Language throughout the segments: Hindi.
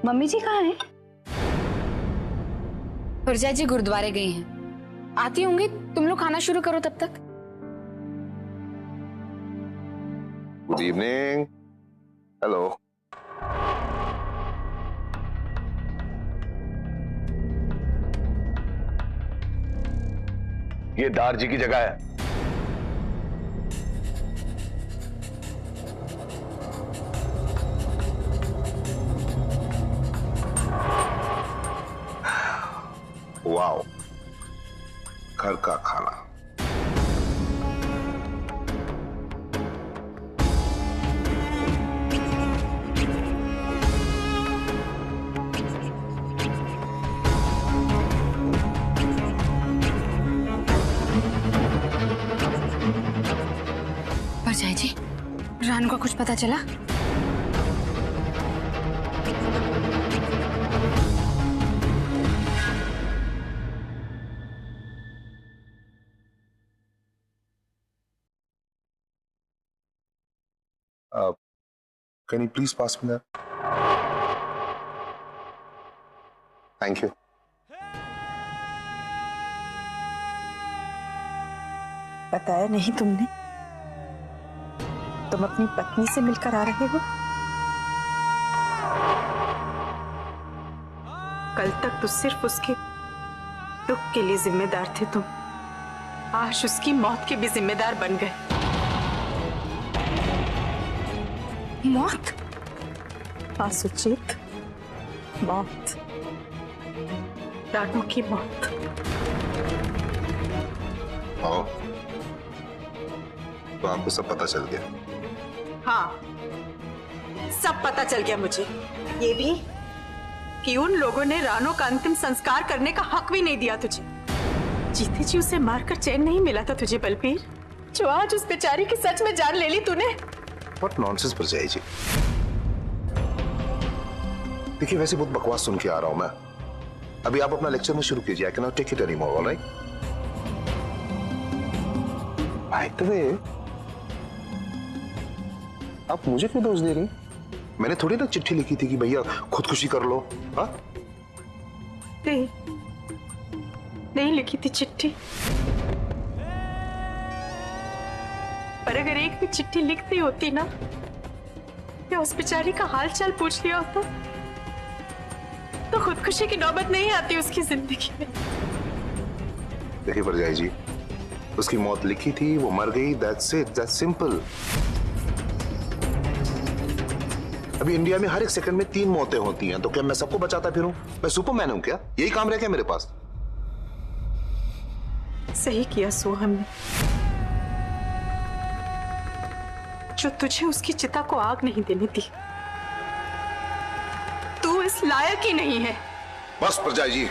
मम्मी जी कहाँ हैं? प्रजा जी गुरुद्वारे गई हैं, आती होंगी। तुम लोग खाना शुरू करो तब तक। Good evening. हेलो। ये दार जी की जगह है। वाओ, घर का खाना। प्रजा जी, रानू का कुछ पता चला? Can you please pass me that? Thank you. बताया नहीं तुमने? तुम अपनी पत्नी से मिलकर आ रहे हो? कल तक तो सिर्फ उसके दुख के लिए जिम्मेदार थे तुम, आज उसकी मौत के भी जिम्मेदार बन गए। मौत? हाँ सुचित, मौत, रानू की मौत। आओ, तो आपको सब पता चल गया? हाँ, सब पता चल गया मुझे। ये भी कि उन लोगों ने रानू का अंतिम संस्कार करने का हक भी नहीं दिया तुझे। जीते जी उसे मारकर चैन नहीं मिला था तुझे बलबीर, जो आज उस बेचारी की सच में जान ले ली तूने। What nonsense परजाई जी। देखिए, वैसे बहुत बकवास सुन के आ रहा हूं मैं। अभी आप अपना लेक्चर में शुरू कीजिए। I cannot take it anymore, all right? By the way, आप मुझे क्यों दोष दे रही? मैंने थोड़ी ना चिट्ठी लिखी थी कि भैया खुदकुशी कर लो। हाँ? नहीं लिखी थी चिट्ठी, पर अगर एक भी चिट्ठी लिखती होती ना, या उस बेचारी का हाल चाल पूछ लिया होता, तो खुदकुशी की नौबत नहीं आती उसकी जिंदगी में। देखिए परजाई जी, उसकी मौत लिखी थी, वो मर गई, that's it, that's simple। अभी इंडिया में हर एक सेकंड में 3 मौतें होती हैं, तो क्या मैं सबको बचाता फिरूं? मैं सुपरमैन हूं क्या? यही काम रह गया मेरे पास। सही किया सोहम ने, जो तुझे उसकी चिता को आग नहीं देने दी। तू इस लायक ही नहीं है। बस परजाई जी,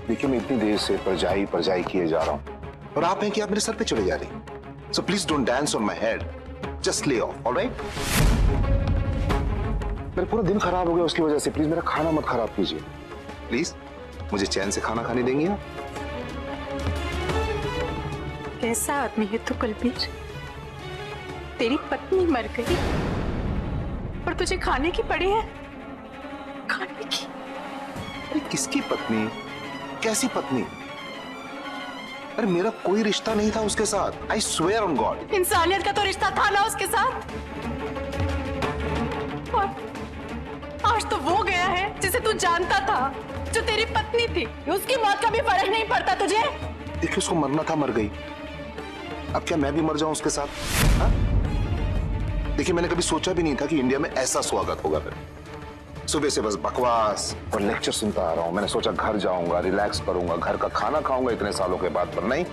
देखिए मैं इतनी देर से परजाई परजाई किए जा रहा हूं और आप हैं कि आप मेरे सर पे चढ़े जा रही। So please don't dance on my head, just lay off, alright? मेरा पूरा दिन खराब हो गया उसकी वजह से। प्लीज मेरा खाना मत खराब कीजिए, प्लीज। मुझे चैन से खाना खाने देंगी आप? कैसा आदमी है तू बलबीर? तेरी पत्नी मर गई और तुझे खाने की पड़ी है? खाने की? अरे किसकी पत्नी? कैसी पत्नी? अरे मेरा कोई रिश्ता नहीं था उसके साथ। I swear on God। इंसानियत का तो रिश्ता था ना उसके साथ। और आज तो वो गया है जिसे तू जानता था, जो तेरी पत्नी थी। उसकी मौत का भी फर्क नहीं पड़ता तुझे? देखिए उसको मरना था, मर गई। अब क्या मैं भी मर जाऊं उसके साथ? हा? देखिए मैंने कभी सोचा भी नहीं था कि इंडिया में ऐसा स्वागत होगा। फिर सुबह से बस बकवास और लेक्चर सुनता आ रहा हूं। मैंने सोचा घर जाऊंगा, रिलैक्स करूंगा, घर का खाना खाऊंगा इतने सालों के बाद, पर नहीं,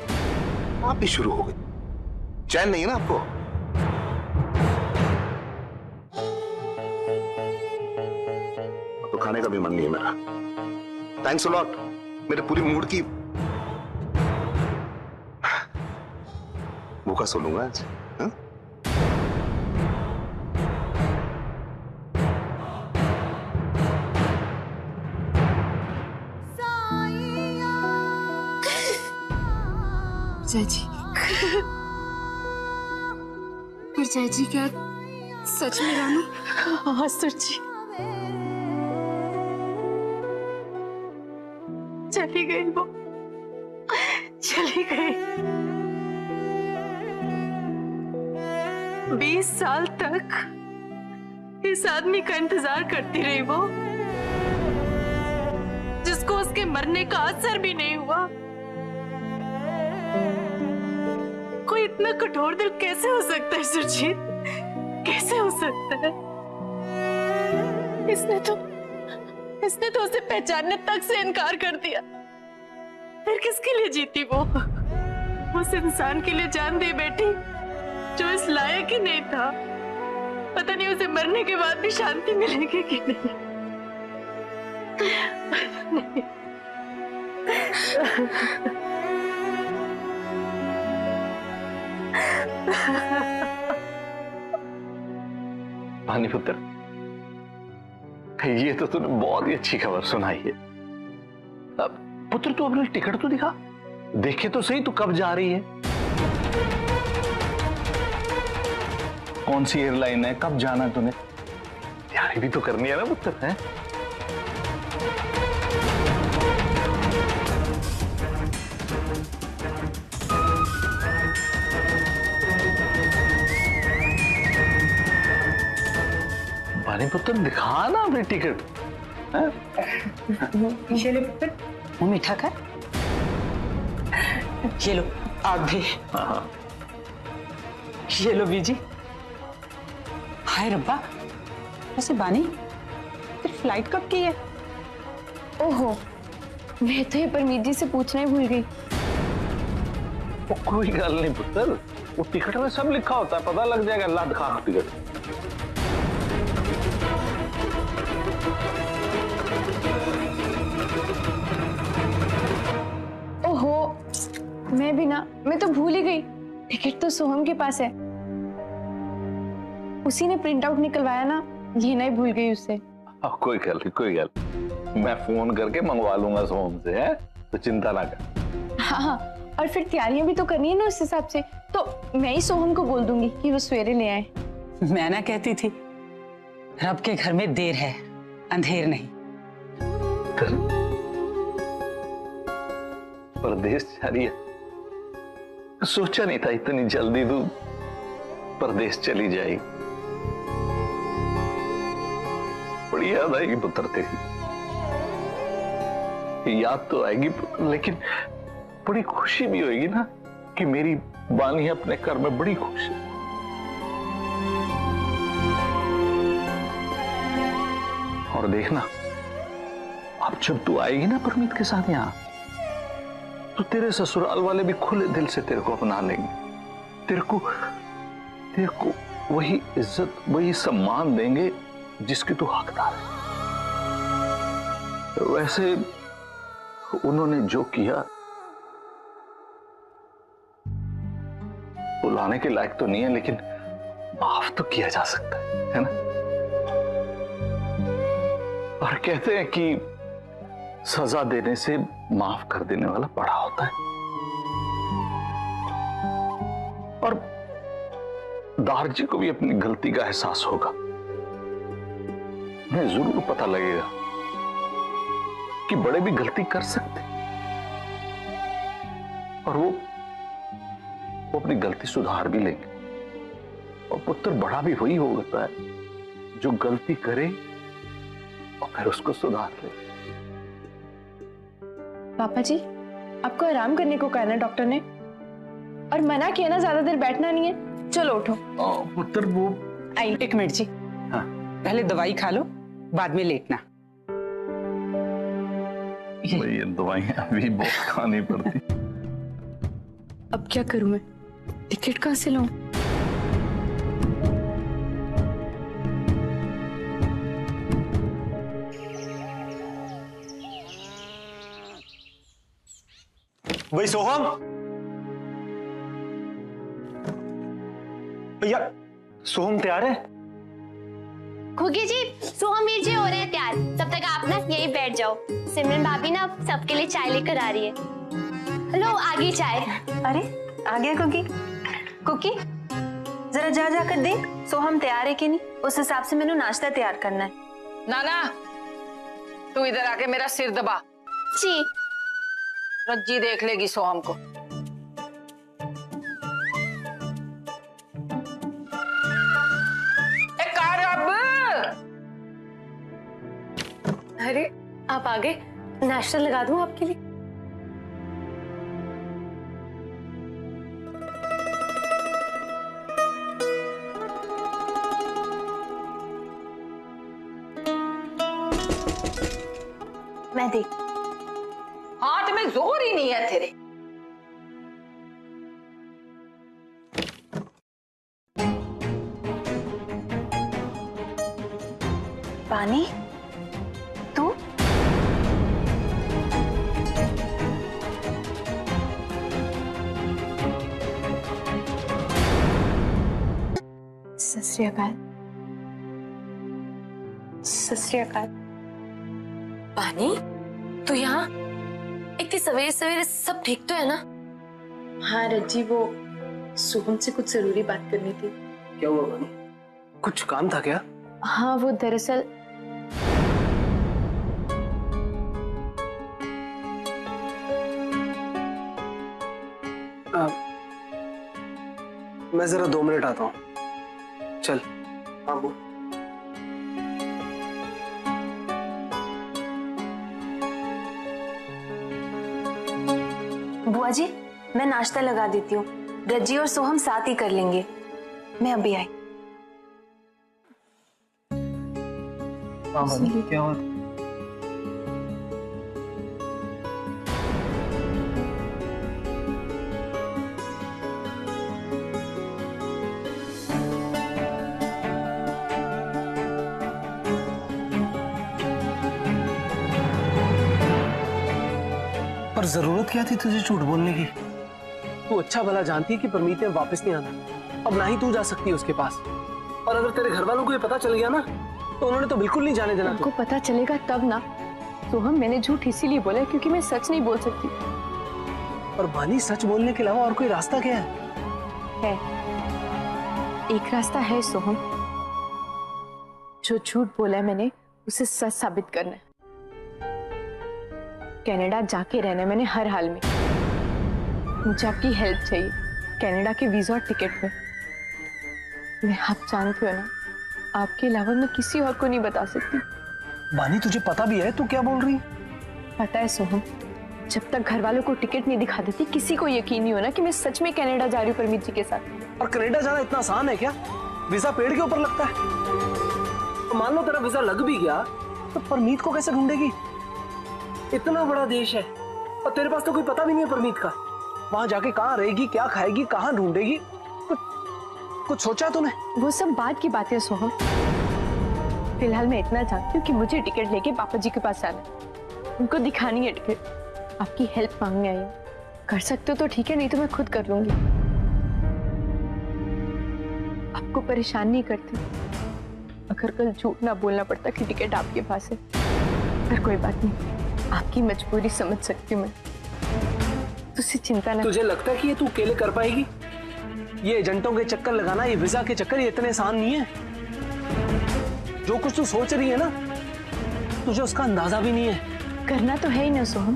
आप भी शुरू हो गई। चैन नहीं है ना आपको? तो खाने का भी मन नहीं है मेरा। थैंक्स अ लॉट, मेरे पूरी मूड की भूखा सो लूंगा आज। हाँ? साईया चाची पर चाची क्या सच में रानू? हाँ सुरजी, चली गई वो, चली गई। 20 साल तक इस आदमी का इंतजार करती रही वो, जिसको उसके मरने का असर भी नहीं हुआ। कोई इतना कठोर दिल कैसे हो सकता है सुरजीत? कैसे हो सकता है? इसने तो उसे पहचानने तक से इनकार कर दिया। फिर किसके लिए जीती वो? उस इंसान के लिए जान दे बैठी जो इस लायक ही नहीं था। पता नहीं उसे मरने के बाद भी शांति मिलेगी कि नहीं। पानीपुत्र, ये तो तूने बहुत ही अच्छी खबर सुनाई है। अब पुत्र तू अपनी टिकट तो दिखा, देखे तो सही तू कब जा रही है, कौन सी एयरलाइन है, कब जाना है तूने? तैयारी भी तो करनी है ना पुत्र, है? पुत्र दिखा ना अपनी टिकट। ये लो पुत्र, वो मीठा खा। ये लो आप भी। ये लो बीजी। हाय रब्बा, वैसे बानी तेरी फ्लाइट कब की है? ओहो, मैं तो ये परमीत जी से पूछना ही भूल गई। वो कोई गल नहीं पुत्र, वो टिकट में सब लिखा होता है, पता लग जाएगा। ला दिखा टिकट। ओहो, मैं तो भूल ही गई। टिकट तो सोहम के पास है, उसी ने प्रिंट आउट निकलवाया ना, ये नहीं भूल गई उससे। कोई गल नहीं, कोई गल, मैं फोन करके मंगवा लूंगा सोहम से, है तो चिंता ना कर। हाँ, और फिर तैयारियां भी तो करनी है ना उस हिसाब से, तो मैं ही सोहम को बोल दूंगी कि वो सवेरे ले आए। मैं ना कहती थी रब के घर में देर है, अंधेर नहीं। परदेश जा रही है, सोचा नहीं था इतनी जल्दी तू परदेश चली जाएगी। बड़ी याद आएगी पुत्र तेरी, याद तो आएगी लेकिन बड़ी खुशी भी होगी ना कि मेरी बानी अपने घर में बड़ी खुश है। और देखना, अब जब तू आएगी ना परमीत के साथ यहाँ, तो तेरे ससुराल वाले भी खुले दिल से तेरे को अपना लेंगे। तेरे को वही इज्जत, वही सम्मान देंगे जिसकी तू हकदार है। वैसे उन्होंने जो किया बुलाने के लायक तो नहीं है, लेकिन माफ तो किया जा सकता है ना? और कहते हैं कि सजा देने से माफ कर देने वाला बड़ा होता है। और दारजी को भी अपनी गलती का एहसास होगा, उन्हें जरूर पता लगेगा कि बड़े भी गलती कर सकते, और वो अपनी गलती सुधार भी लेंगे। और पुत्र बड़ा भी वही होता है जो गलती करे और फिर उसको सुधार ले। पापा जी, आपको आराम करने को कहा ना डॉक्टर ने, और मना किया ना ज्यादा देर बैठना नहीं है। चलो उठो। पुत्र वो आई, एक मिनट जी। हाँ, पहले दवाई खा लो, बाद में लेटना। ये दवाइयां अभी बहुत खानी पड़ती। अब क्या करूं मैं, टिकट कहां से लाऊं? वही सोहम, भैया सोहम तैयार है? खुगी जी, सोहम वीर जी हो रहे हैं तैयार। तब तक आप ना यही बैठ जाओ। सिमरन भाभी ना सबके लिए चाय लेकर आ रही है। लो आगे चाय। अरे आ गया कुकी। कुकी जरा जा जाकर देख सोहम तैयार है कि नहीं, उस हिसाब से मैंने नाश्ता तैयार करना है। नाना तू इधर आके मेरा सिर दबा। जी। रज्जी देख लेगी सोहम को। अरे आप आ गए, नाश्ता लगा दूं आपके लिए? मैं देख। हाथ में जोर ही नहीं है तेरे। पानी तू? सत श्री अकाल। सत श्री अकाल। पानी तू यहाँ इतनी सवेरे सवेरे, सब ठीक तो है ना? हाँ रज्जी, वो सोहम से कुछ जरूरी बात करनी थी। क्या हुआ बानी? कुछ काम था क्या? हाँ वो दरअसल मैं जरा 2 मिनट आता हूँ। चल। हाँ वो बुआ जी, मैं नाश्ता लगा देती हूँ, रज्जी और सोहम साथ ही कर लेंगे। मैं अभी आई। हाँ बानी, क्या हुआ? पर जरूरत क्या थी तुझे झूठ बोलने की? तू अच्छा भला जानती है कि परमीत ने वापस नहीं आना, अब ना ही तू जा सकती है उसके पास। और अगर तेरे घर वालों को ये पता चल गया ना, तो उन्होंने तो बिल्कुल नहीं जाने देना। उनको पता चलेगा तब ना। सोहम, मैंने झूठ इसीलिए बोला क्योंकि मैं सच नहीं बोल सकती। और बानी, सच बोलने के अलावा और कोई रास्ता क्या है? एक रास्ता है सोहम, जो झूठ बोला है मैंने उसे सच साबित करना है। कनाडा जाके रहना है मैंने हर हाल में। मुझे आपकी हेल्प चाहिए कनाडा के वीजा और टिकट में। मैं आप जानते हो ना, आपके अलावा मैं किसी और को नहीं बता सकती। बानी, तुझे पता भी है तू क्या बोल रही है? पता है सोहम, जब तक घर वालों को टिकट नहीं दिखा देती किसी को यकीन नहीं होना कि मैं सच में कनाडा जा रही हूँ परमीत जी के साथ। और कनाडा जाना इतना आसान है क्या? वीजा पेड़ के ऊपर लगता है। तो मान लो तेरा वीजा लग भी गया तो परमीत को कैसे ढूंढेगी? इतना बड़ा देश है और तेरे पास तो कोई पता भी नहीं है परमीत का। वहां जाके कहाँ रहेगी, क्या खाएगी, कहाँ ढूंढेगी? कुछ सोचा तूने? वो सब बाद की बातें सोहम। फिलहाल मैं इतना जानती हूँ कि मुझे टिकट लेके पापा जी के पास आना, उनको दिखानी है टिकट। आपकी हेल्प मांगने आई हूँ, कर सकते हो तो ठीक है, नहीं तो मैं खुद कर लूंगी। आपको परेशान नहीं करती अगर कल झूठ ना बोलना पड़ता कि टिकट आपके पास है। पर कोई बात नहीं, आपकी मजबूरी समझ सकती हूँ मैं, तुझसे चिंता ना। तुझे लगता है कि ये तू अकेले कर पाएगी? ये एजेंटों के चक्कर लगाना, ये वीजा के चक्कर, ये इतने आसान नहीं है। जो कुछ तू सोच रही है ना, तुझे उसका अंदाजा भी नहीं है। करना तो है ही ना सोहम,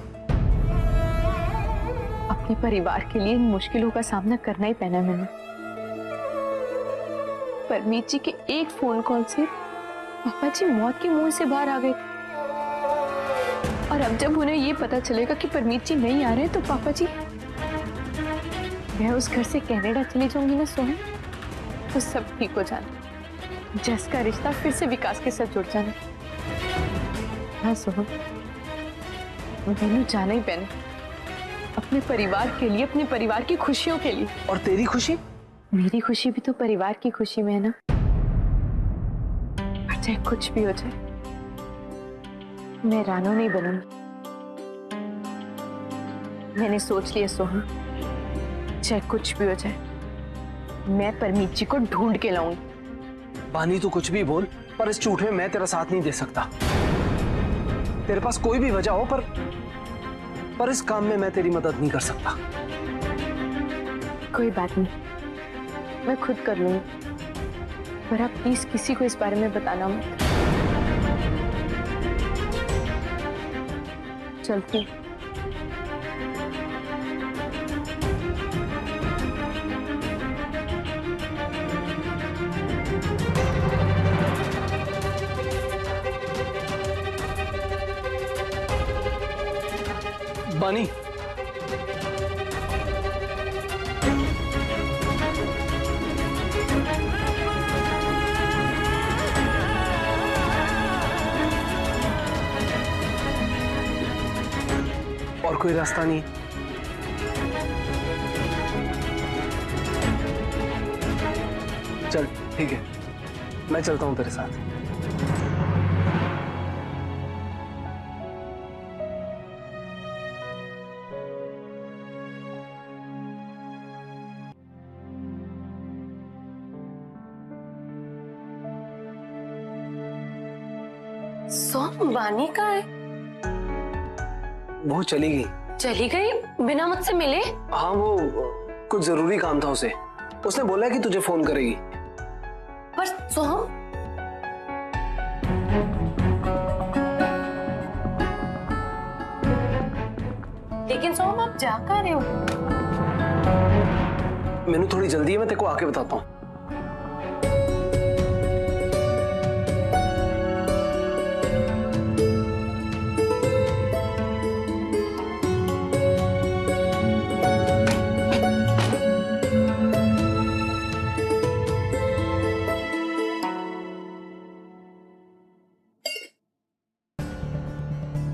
अपने परिवार के लिए इन मुश्किलों का सामना करना ही पैना है मैंने। परमीत जी के एक फोन कॉल से पापा जी मौत के मुंह से बाहर आ गए। और अब जब उन्हें ये पता चलेगा कि परमीत जी नहीं आ रहे तो पापा जी, मैं उस घर से कनाडा चली जाऊंगी ना सोहम, तो सब ठीक हो जाना। जस का रिश्ता फिर से विकास के साथ जुड़ जाना। हाँ सोहम, मैंने जाना ही पैना, अपने परिवार के लिए, अपने परिवार की खुशियों के लिए। और तेरी खुशी? मेरी खुशी भी तो परिवार की खुशी में है ना। पर चाहे कुछ भी हो जाए, मैं रानो नहीं बनूंगी। मैंने सोच लिया सोहम, चाहे कुछ भी हो जाए, मैं परमीत जी को ढूंढ के लाऊंगी। बानी, तू कुछ भी बोल, पर इस झूठ में मैं तेरा साथ नहीं दे सकता। तेरे पास कोई भी वजह हो, पर इस काम में मैं तेरी मदद नहीं कर सकता। कोई बात नहीं, मैं खुद कर लूंगी, पर आप प्लीज किसी को इस बारे में बताना मत। चलती हूँ। बानी, और कोई रास्ता नहीं? चल ठीक है, मैं चलता हूं तेरे साथ। सोहम, बानी कहाँ है? वो चली गई। चली गई बिना मुझसे मिले? हाँ, वो कुछ जरूरी काम था उसे। उसने बोला कि तुझे फोन करेगी। पर सोहम, लेकिन सोहम आप जा कहाँ रहे हो? मैंने थोड़ी जल्दी है, मैं तेरे को आके बताता हूँ।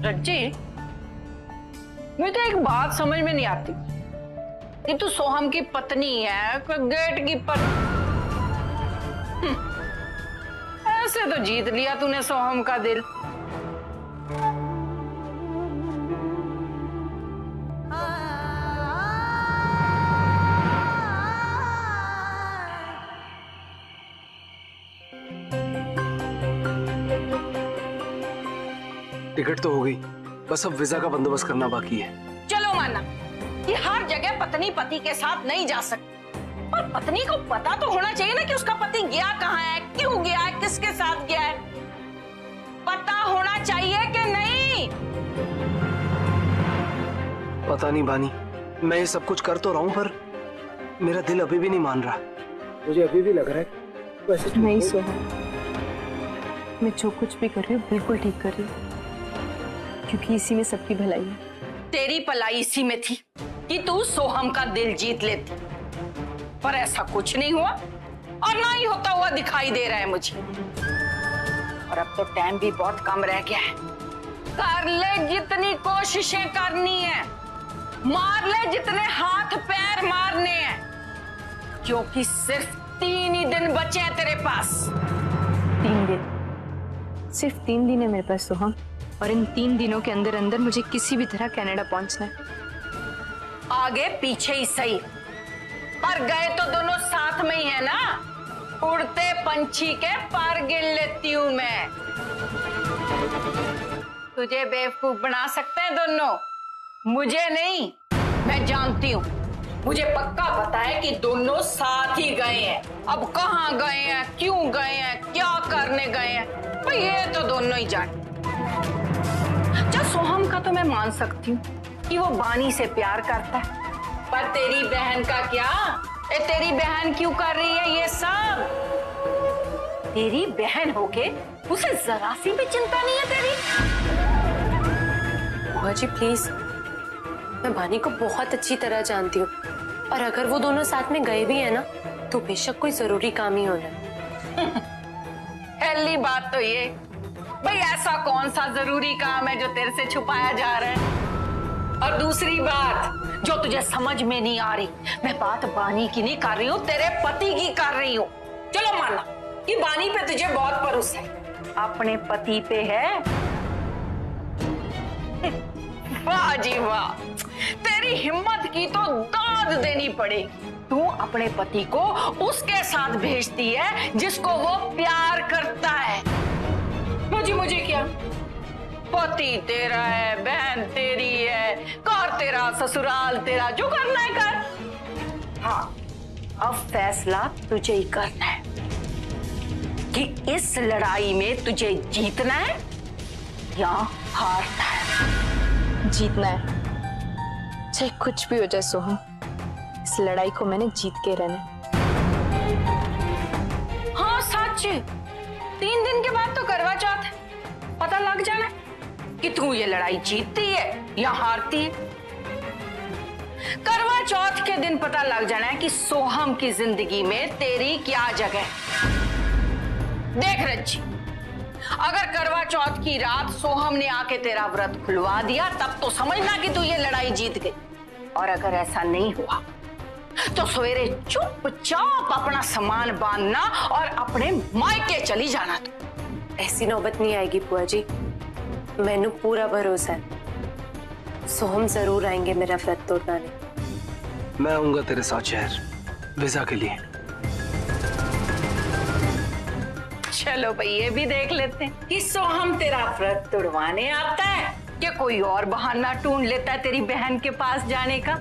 रज्जी, मुझे तो एक बात समझ में नहीं आती कि तू सोहम की पत्नी है, गेट कीपर। ऐसे तो जीत लिया तूने सोहम का दिल। टिकट तो हो गई, बस अब वीजा का बंदोबस्त करना बाकी है। चलो माना कि हर जगह पत्नी पति के साथ नहीं जा सकती, पर पत्नी को पता तो होना चाहिए ना कि उसका पति गया कहाँ है, क्यों गया है, किसके साथ गया है। पता होना चाहिए कि नहीं? पता नहीं बानी, मैं ये सब कुछ कर तो रहा हूँ, पर मेरा दिल अभी भी नहीं मान रहा। मुझे अभी भी लग रहा है वैसे नहीं सोहम, मैं जो कुछ भी कर रही हूँ बिल्कुल ठीक कर रही हूँ, क्योंकि इसी में सबकी भलाई है। तेरी भलाई इसी में थी कि तू सोहम का दिल जीत लेती, पर ऐसा कुछ नहीं हुआ और ना ही होता हुआ दिखाई दे रहा है मुझे। और अब तो टाइम भी बहुत कम रह गया है। कर ले जितनी कोशिशें करनी है, मार ले जितने हाथ पैर मारने हैं, क्योंकि सिर्फ 3 ही दिन बचे हैं तेरे पास। 3 दिन? सिर्फ 3 दिन है मेरे पास सोहम, और इन 3 दिनों के अंदर अंदर मुझे किसी भी तरह कनाडा पहुंचना है। आगे पीछे ही सही, पर गए तो दोनों साथ में ही है ना। उड़ते पंछी के पर गिन लेती हूं मैं। तुझे बेवकूफ बना सकते हैं दोनों, मुझे नहीं। मैं जानती हूँ, मुझे पक्का पता है कि दोनों साथ ही गए हैं। अब कहाँ गए हैं, क्यों गए हैं, क्या करने गए हैं, भाई ये तो दोनों ही जाने। चल सोहम का तो मैं मान सकती हूँ कि वो बानी से प्यार करता है, पर तेरी बहन का क्या? तेरी बहन क्यों कर रही है ये सब? तेरी बहन होके उसे जरा सी भी चिंता नहीं है तेरी? बुआ जी प्लीज, मैं बानी को बहुत अच्छी तरह जानती हूँ, और अगर वो दोनों साथ में गए भी है ना, तो बेशक कोई जरूरी काम ही होना है। पहली बात तो ये, भाई ऐसा कौन सा जरूरी काम है जो तेरे से छुपाया जा रहा है? और दूसरी बात जो तुझे समझ में नहीं आ रही, मैं बात बानी की नहीं कर रही हूँ, तेरे पति की कर रही हूँ। चलो माना कि बानी पे तुझे बहुत भरोसा है, अपने पति पे है। वाह जी वाह, तेरी हिम्मत की तो दाद देनी पड़ेगी। तू अपने पति को उसके साथ भेजती है जिसको वो प्यार करता है। मुझे क्या, पति तेरा है, बहन तेरी है, घर तेरा, ससुराल तेरा, जो करना है कर। हाँ, अब फैसला तुझे ही करना है कि इस लड़ाई में तुझे जीतना है या हारना है। जीतना है, चाहे कुछ भी हो जाए सोहम, इस लड़ाई को मैंने जीत के रहना है। हाँ सच, 3 दिन के बाद तो करवा चौथ है, पता लग जाना कि तू ये लड़ाई जीतती है या हारती है। करवा चौथ के दिन पता लग जाना है कि सोहम की जिंदगी में तेरी क्या जगह है। देख रज्जी, अगर करवा चौथ की रात सोहम ने आके तेरा व्रत खुलवा दिया तब तो समझना कि तू ये लड़ाई जीत गई, और अगर ऐसा नहीं हुआ तो सवेरे चुपचाप अपना सामान बांधना और अपने मायके चली जाना। तू ऐसी नौबत नहीं आएगी बुआ जी, मैनू पूरा भरोसा है। सोहम जरूर आएंगे मेरा व्रत तोड़वाने। मैं आऊंगा तेरे साथ शहर वीजा के लिए। चलो भाई, ये भी देख लेते हैं कि सोहम तेरा व्रत तोड़वाने आता है कि कोई और बहाना ढूंढ लेता है तेरी बहन के पास जाने का।